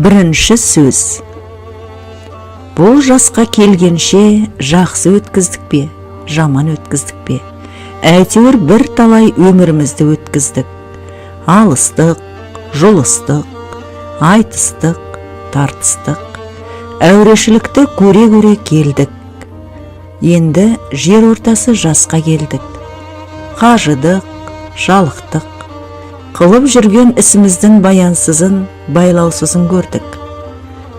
Бірінші сөз. Бұл жасқа келгенше жақсы өткіздік пе, жаман өткіздік пе? Әйтеуір бір талай өмірімізді өткіздік. Алыстық, жолыстық, айтыстық, тартыстық. Әурешілікті көре-көре келдік. Енді жер ортасы жасқа келдік. Қажыдық, жалықтық. Қылып жүрген ісіміздің баянсызын, байлаусызын көрдік.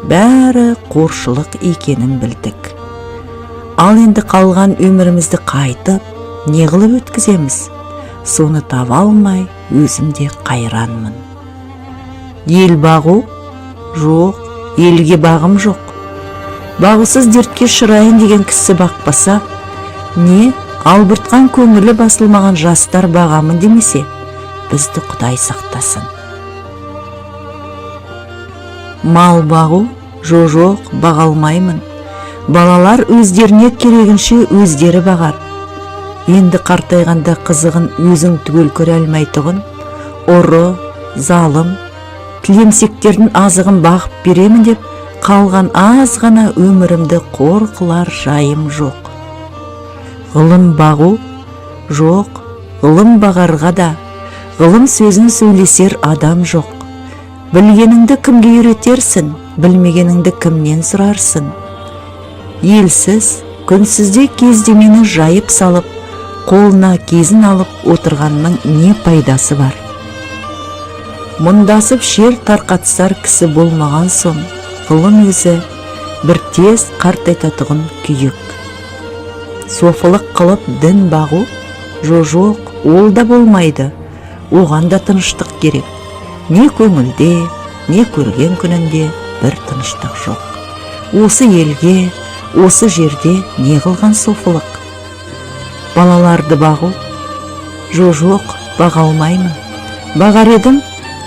Бәрі қоршылық екенін білдік. Ал енді қалған өмірімізді қайтып, не қылып өткіземіз? Соны таба алмай, өзімде қайранмын. Ел бағу? Жоқ, елге бағым жоқ. Бағусыз дертке шырайын деген кісі бақпаса, не албыртқан көңілі басылмаған жастар бағамын демесе, бізді Құдай сақтасын. Мал бағу? Жоқ, баға алмаймын. Балалар өздеріне керегінше өздері бағар. Енді қартайғанда қызығын өзің түгел көре алмайтұғын, ұры, залым, тілемсектердің азығын бағып беремін деп, қалған аз ғана өмірімді қор қылар жайым жоқ. Ғылым бағу? Жоқ, ғылым бағарға да, ғылым сөзін сөйлесер адам жоқ. Білгеніңді кімге үйретерсің, білмегеніңді кімнен сұрарсың? Елсіз, күнсізде кездемені жайып салып, қолына кезін алып отырғанның не пайдасы бар? Мұндасып шер тарқатсар кісі болмаған соң, ғылым өзі бір тез қартайтатығын күйік. Софылық қылып дін бағу? Жоқ, ол да болмайды. Оған да тыныштық керек. Не көңілде, не көрген күнінде бір тыныштық жоқ. Осы елге, осы жерде не қылған софылық? Балаларды бағу? Жоқ, баға алмаймын. Бағар едім,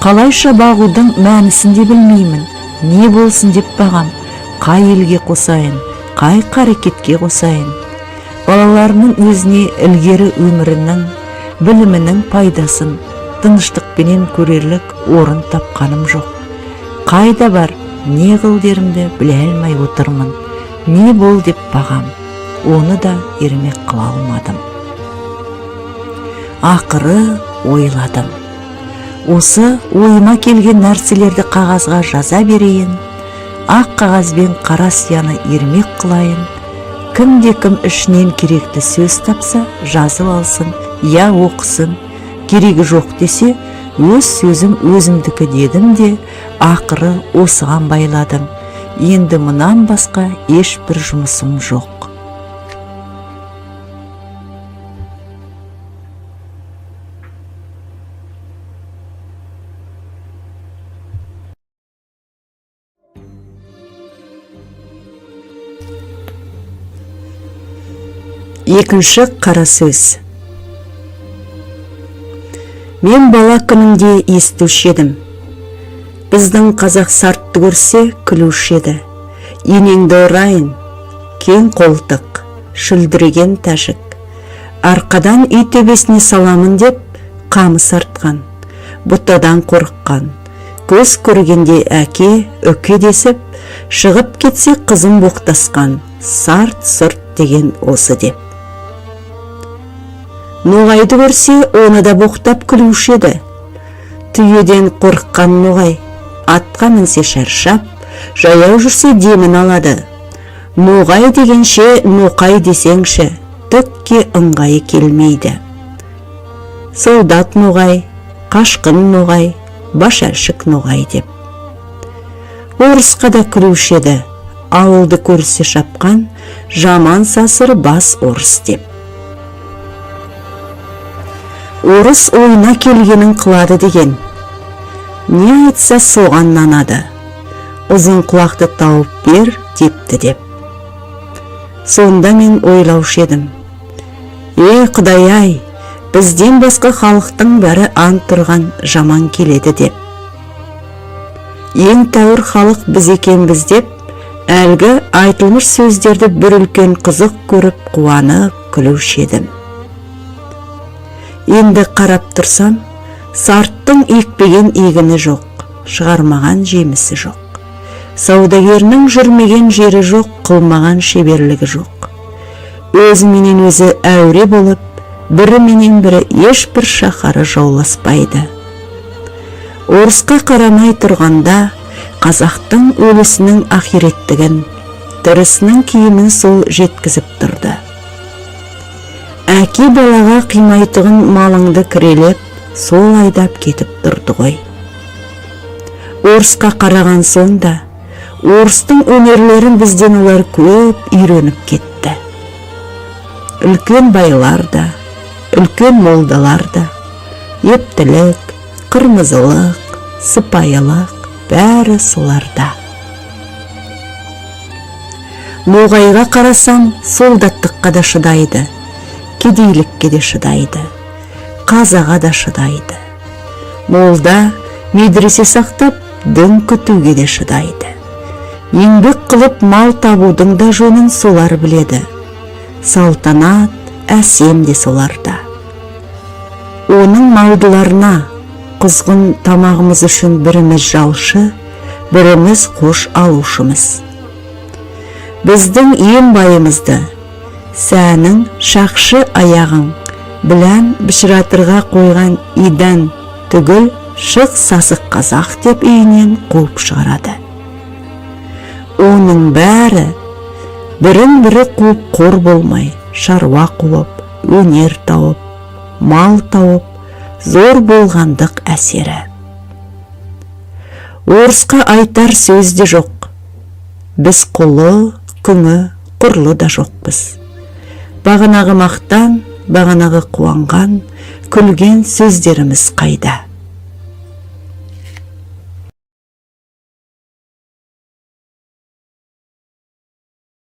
қалайша бағудың мәнісін де білмеймін. Не болсын деп бағам, қай елге қосайын, қай қарекетке қосайын? Балаларының өзіне ілгері өмірінің, білімінің пайдасын тыныштықпенен көрерлік орын тапқаным жоқ. Қайда бар, не қыл дерімді біле алмай отырмын. Не бол деп бағам, оны да ермек қыла алмадым. Ақыры ойладым. Осы ойыма келген нәрселерді қағазға жаза берейін, ақ қағазбен қара сияны ермек қылайын. Кімде-кім ішінен керекті сөз тапса, жазып алсын, я оқысын. Керегі жоқ десе, өз сөзім өзімдікі дедім де, ақыры осыған байладым. Енді мұнан басқа ешбір жұмысым жоқ. Екінші қара сөз. Мен бала күнімде естуші едім. Біздің қазақ сартты көрсе күлуші еді. Енеңді ұрайын, кең қолтық, шүлдіреген тәжік. Арқадан үй төбесіне саламын деп, қамыс артқан, бұттадан қорыққан. Көз көргенде әке, өке десіп, шығып кетсе қызым боқтасқан, сарт-сұрт деген осы деп. Ноғайды көрсе, оны да боқтап күлуші еді. Түйеден қорыққан ноғай, атқа мінсе шаршап, жаяу жүрсе демін алады. Ноғай дегенше ноқай десеңші, түкке ыңғайы келмейді. Солдат ноғай, қашқын ноғай, башаршық ноғай деп. Орысқа да күлуші еді, ауылды көрсе шапқан, жаман сасыр бас орыс деп. Орыс ойына келгенін қылады деген. Не айтса соған нанады. Ұзын құлақты тауып бер депті деп. Сонда мен ойлаушы едім. Құдай-ай, бізден басқа халықтың бәрі ант тұрған жаман келеді деп. Ең тәуір халық біз екенбіз деп, әлгі айтылмыш сөздерді бір үлкен қызық көріп қуанып күлуші едім. Енді қарап тұрсам, сарттың екпеген егіні жоқ, шығармаған жемісі жоқ. Саудагернің жүрмеген жері жоқ, қылмаған шеберлігі жоқ. Өзі менен өзі әуре болып, бірі менен бірі ешбір шаһары жауласпайды. Орысқа қарамай тұрғанда, қазақтың өлісінің ахиреттігін, тірісінің киімін сол жеткізіп тұрды. Әке балаға қимайтығын малыңды кірелеп, сол айдап кетіп тұрды ғой. Орысқа қараған сонда, орыстың өнерлерін бізден олар көп үйреніп кетті. Үлкен байлар да, үлкен молдалар да, ептілік, қырмызылық, сыпайылық, бәрі соларда. Ноғайға қарасам, солдаттыққа да шыдайды, кедейлікке де шыдайды, қазаға да шыдайды. Молда медресе сақтап, дін күтуге де шыдайды. Еңбек қылып мал табудың да жөнін солар біледі. Салтанат, әсем де соларда. Оның малдыларына құзғын тамағымыз үшін біріміз жалшы, біріміз қош алушымыз. Біздің ең байымызды, сәнің шақшы аяғың, білән бішіратырға қойған идан түгіл шық сасық қазақ деп үйінен қуып шығарады. Оның бәрі бірін-бірі қуып қор болмай, шаруа қуып, өнер тауып, мал тауып, зор болғандық әсері. Орысқа айтар сөз де жоқ. Біз құлы, күңі, құрлы да жоқпыз. Бағанағы мақтан, бағанағы қуанған, күлген сөздеріміз қайда?